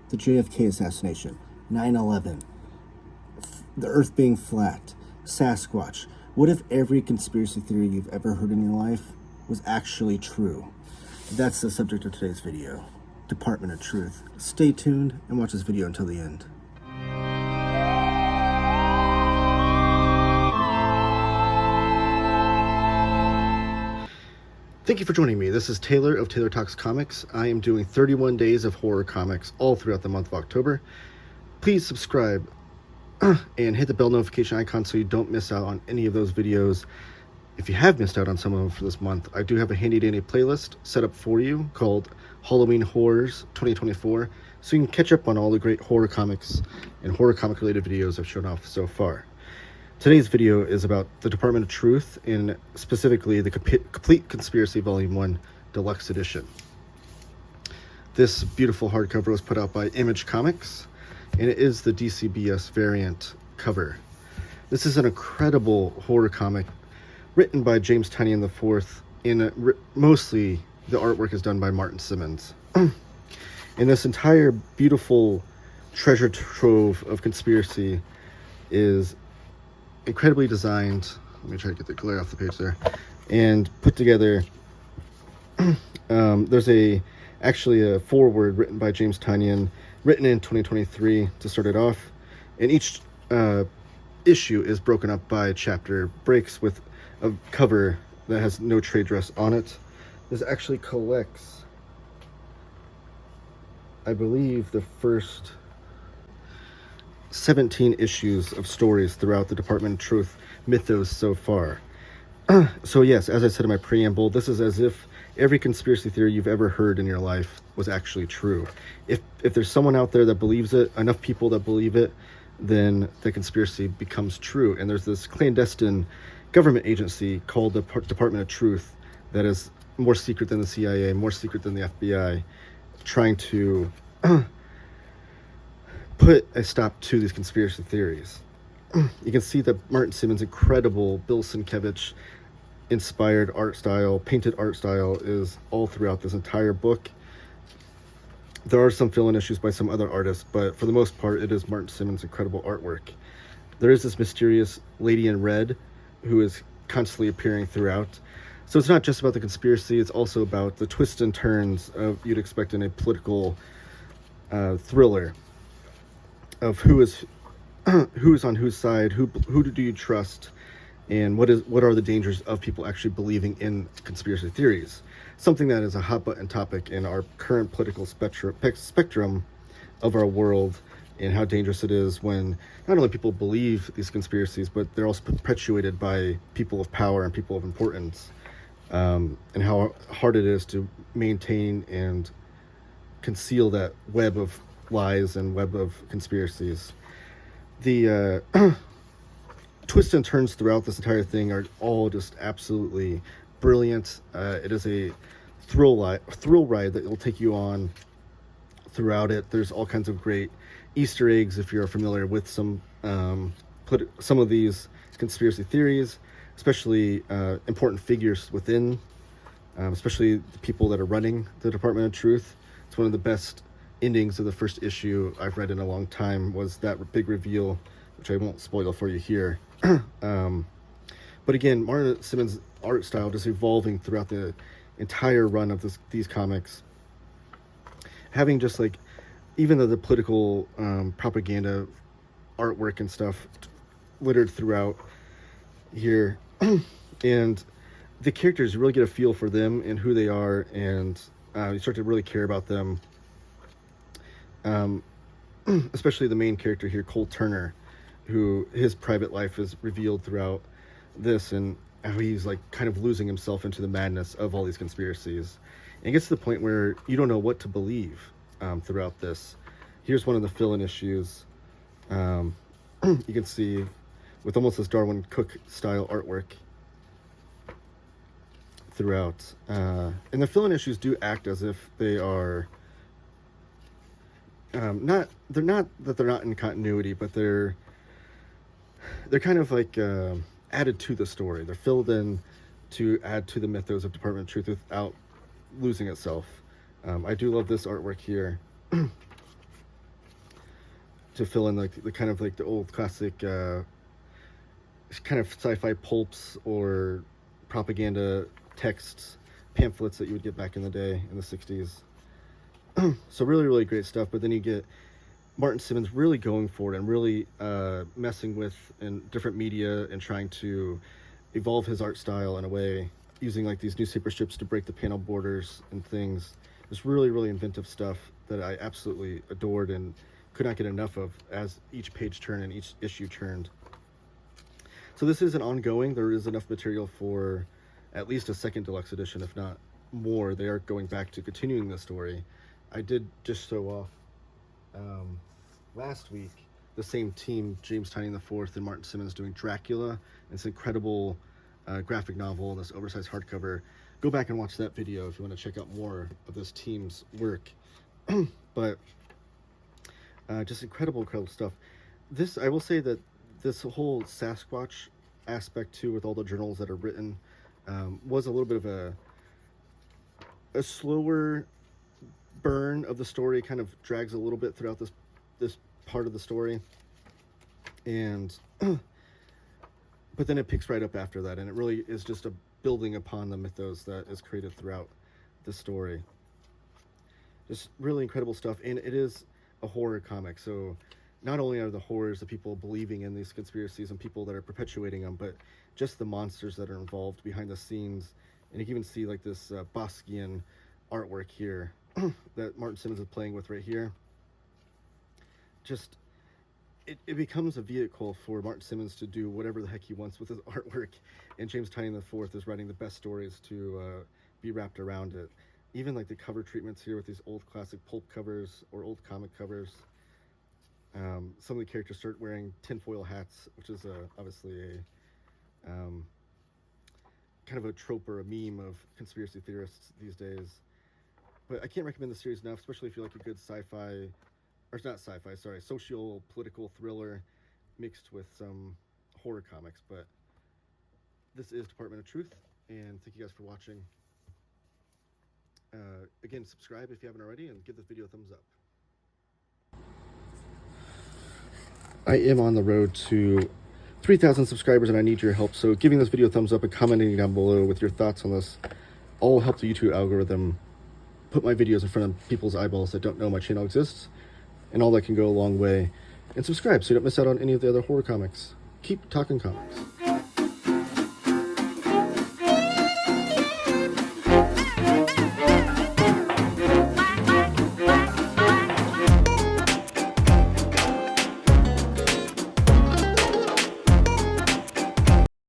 the JFK assassination, 9/11, the Earth being flat, Sasquatch. What if every conspiracy theory you've ever heard in your life was actually true? That's the subject of today's video. Department of Truth. Stay tuned and watch this video until the end. Thank you for joining me. This is Taylor of Taylor Talks Comics. I am doing 31 days of horror comics all throughout the month of October. Please subscribe and hit the bell notification icon so you don't miss out on any of those videos. If you have missed out on some of them for this month, I do have a handy dandy playlist set up for you called Halloween Horrors 2024, so you can catch up on all the great horror comics and horror comic related videos I've shown off so far. Today's video is about the Department of Truth, and specifically the Complete Conspiracy Volume 1 Deluxe Edition. This beautiful hardcover was put out by Image Comics, and it is the DCBS variant cover. This is an incredible horror comic written by James TYNION IV, and mostly the artwork is done by Martin Simmons. And this entire beautiful treasure trove of conspiracy is incredibly designed. Let me try to get the glare off the page there, and put together. There's actually a foreword written by James TYNION, written in 2023 to start it off, and each issue is broken up by chapter breaks with a cover that has no trade dress on it. This actually collects, I believe, the first 17 issues of stories throughout the Department of Truth mythos so far. So yes, as I said in my preamble, this is as if every conspiracy theory you've ever heard in your life was actually true. If there's someone out there that believes it, enough people that believe it, then the conspiracy becomes true. And there's this clandestine government agency called the Department of Truth that is more secret than the CIA, more secret than the FBI, trying to put a stop to these conspiracy theories. You can see that Martin Simmons' incredible Bill Sienkiewicz inspired art style, painted art style, is all throughout this entire book. There are some fill-in issues by some other artists, but for the most part, it is Martin Simmons' incredible artwork. There is this mysterious lady in red who is constantly appearing throughout. So it's not just about the conspiracy, it's also about the twists and turns of you'd expect in a political thriller, of who is on whose side, who do you trust, and what are the dangers of people actually believing in conspiracy theories. Something that is a hot button topic in our current political spectrum of our world, and how dangerous it is when not only people believe these conspiracies, but they're also perpetuated by people of power and people of importance, and how hard it is to maintain and conceal that web of lies and web of conspiracies. The twists and turns throughout this entire thing are all just absolutely brilliant. It is a thrill ride that will take you on throughout it. There's all kinds of great Easter eggs if you're familiar with some of these conspiracy theories, especially important figures within, especially the people that are running the Department of Truth. It's one of the best endings of the first issue I've read in a long time, was that big reveal, which I won't spoil for you here. But again, Martin Simmons' art style just evolving throughout the entire run of these comics, having just like, even though the political propaganda artwork and stuff littered throughout here, and the characters, you really get a feel for them and who they are, and you start to really care about them. Especially the main character here, Cole Turner, who his private life is revealed throughout this, and how he's like kind of losing himself into the madness of all these conspiracies. And it gets to the point where you don't know what to believe throughout this. Here's one of the fill-in issues. You can see with almost this Darwin Cook style artwork throughout. And the fill-in issues do act as if they are they're not in continuity, but they're kind of like added to the story. They're filled in to add to the mythos of Department of Truth without losing itself. I do love this artwork here. to fill in like the kind of like the old classic kind of sci-fi pulps or propaganda texts, pamphlets that you would get back in the day in the 60s. So really great stuff. But then you get Martin Simmons really going for it and really messing with in different media and trying to evolve his art style in a way, using like these newspaper strips to break the panel borders and things. It's really inventive stuff that I absolutely adored and could not get enough of as each page turned and each issue turned. So this is an ongoing. There is enough material for at least a second deluxe edition, if not more. They are going back to continuing the story. I did just show off last week the same team, James TYNION IV and Martin Simmons, doing Dracula. It's an incredible graphic novel in this oversized hardcover. Go back and watch that video if you want to check out more of this team's work. But just incredible stuff. This, I will say that this whole Sasquatch aspect too, with all the journals that are written, was a little bit of a slower burn of the story. Kind of drags a little bit throughout this part of the story, and but then it picks right up after that, and it really is just a building upon the mythos that is created throughout the story. Just really incredible stuff. And it is a horror comic, so not only are the horrors the people believing in these conspiracies and people that are perpetuating them, but just the monsters that are involved behind the scenes. And you can even see like this Boschian artwork here that Martin Simmons is playing with right here. Just it becomes a vehicle for Martin Simmons to do whatever the heck he wants with his artwork, and James TYNION IV is writing the best stories to be wrapped around it. Even like the cover treatments here with these old classic pulp covers or old comic covers. Some of the characters start wearing tinfoil hats, which is obviously a kind of a trope or a meme of conspiracy theorists these days. But I can't recommend the series enough, especially if you like a good sci-fi, or not sci-fi, sorry, socio-political thriller mixed with some horror comics. But this is Department of Truth, and thank you guys for watching. Again, subscribe if you haven't already, and give this video a thumbs up. I am on the road to 3,000 subscribers, and I need your help. So giving this video a thumbs up and commenting down below with your thoughts on this all help the YouTube algorithm put my videos in front of people's eyeballs that don't know my channel exists, and all that can go a long way. And subscribe so you don't miss out on any of the other horror comics. Keep talking comics.